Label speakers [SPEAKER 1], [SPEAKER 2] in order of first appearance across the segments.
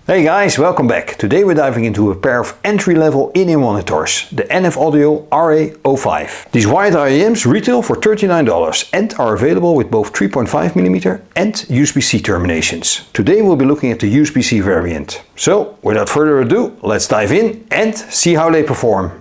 [SPEAKER 1] Hey guys, welcome back. Today we're diving into a pair of entry-level in-ear monitors, the NF Audio RA05. These wired IEMs retail for $39 and are available with both 3.5mm and USB-C terminations. Today we'll be looking at the USB-C variant. So, without further ado, let's dive in and see how they perform.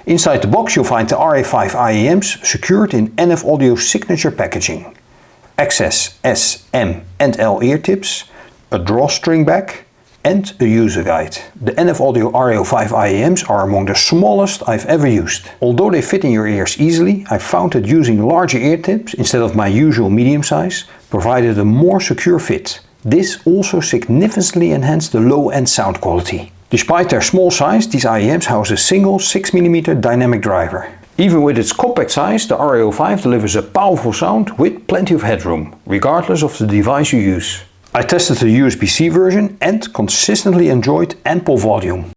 [SPEAKER 1] Inside the box you'll find the RA5 IEMs secured in NF Audio signature packaging. Access S, M and L ear tips, a drawstring back and a user guide. The NF Audio RA05 IEMs are among the smallest I've ever used. Although they fit in your ears easily, I found that using larger ear tips instead of my usual medium size provided a more secure fit. This also significantly enhanced the low-end sound quality. Despite their small size, these IEMs house a single 6mm dynamic driver. Even with its compact size, the RA05 delivers a powerful sound with plenty of headroom, regardless of the device you use. I tested the USB-C version and consistently enjoyed ample volume.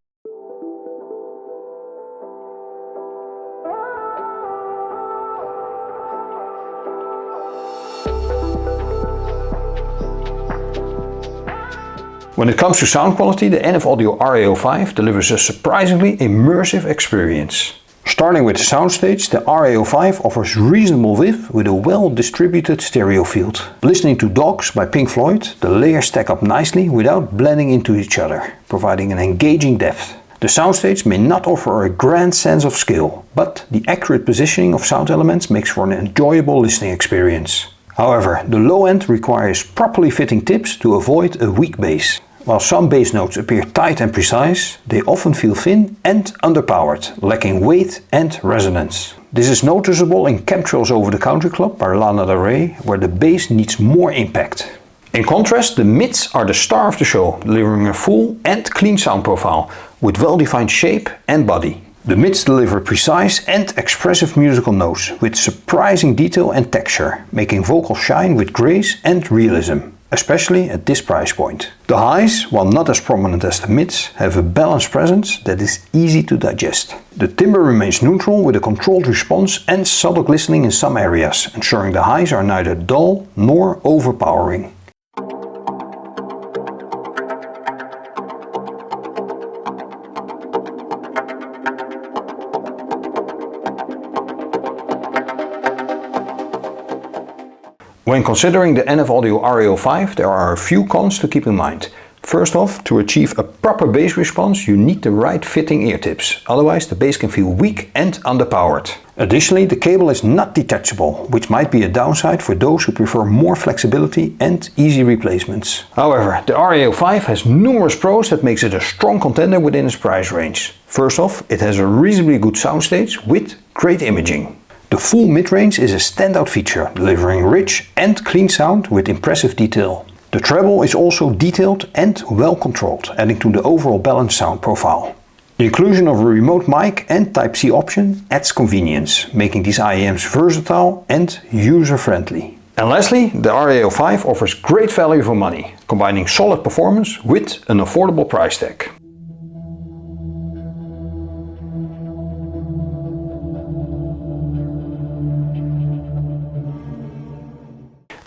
[SPEAKER 1] When it comes to sound quality, the NF Audio RA05 delivers a surprisingly immersive experience. Starting with the soundstage, the RA05 offers reasonable width with a well-distributed stereo field. Listening to Dogs by Pink Floyd, the layers stack up nicely without blending into each other, providing an engaging depth. The soundstage may not offer a grand sense of scale, but the accurate positioning of sound elements makes for an enjoyable listening experience. However, the low end requires properly fitting tips to avoid a weak bass. While some bass notes appear tight and precise, they often feel thin and underpowered, lacking weight and resonance. This is noticeable in Chemtrails Over the Country Club by Lana Del Rey, where the bass needs more impact. In contrast, the mids are the star of the show, delivering a full and clean sound profile, with well-defined shape and body. The mids deliver precise and expressive musical notes with surprising detail and texture, making vocals shine with grace and realism, especially at this price point. The highs, while not as prominent as the mids, have a balanced presence that is easy to digest. The timbre remains neutral with a controlled response and subtle glistening in some areas, ensuring the highs are neither dull nor overpowering. When considering the NF Audio RA05, there are a few cons to keep in mind. First off, to achieve a proper bass response you need the right fitting ear tips, otherwise the bass can feel weak and underpowered. Additionally, the cable is not detachable, which might be a downside for those who prefer more flexibility and easy replacements. However, the RA05 has numerous pros that makes it a strong contender within its price range. First off, it has a reasonably good soundstage with great imaging. The full mid-range is a standout feature, delivering rich and clean sound with impressive detail. The treble is also detailed and well controlled, adding to the overall balanced sound profile. The inclusion of a remote mic and Type-C option adds convenience, making these IEMs versatile and user-friendly. And lastly, the RA05 offers great value for money, combining solid performance with an affordable price tag.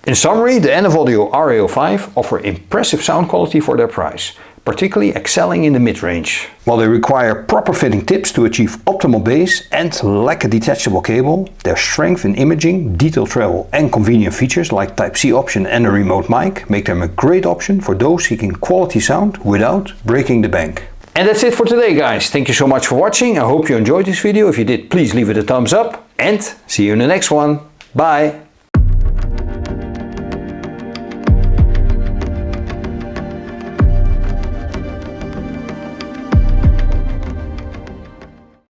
[SPEAKER 1] In summary, the NF Audio RA05 offer impressive sound quality for their price, particularly excelling in the mid-range. While they require proper fitting tips to achieve optimal bass and lack a detachable cable, their strength in imaging, detailed treble and convenient features like Type-C option and a remote mic make them a great option for those seeking quality sound without breaking the bank. And that's it for today guys. Thank you so much for watching. I hope you enjoyed this video. If you did, please leave it a thumbs up and see you in the next one. Bye!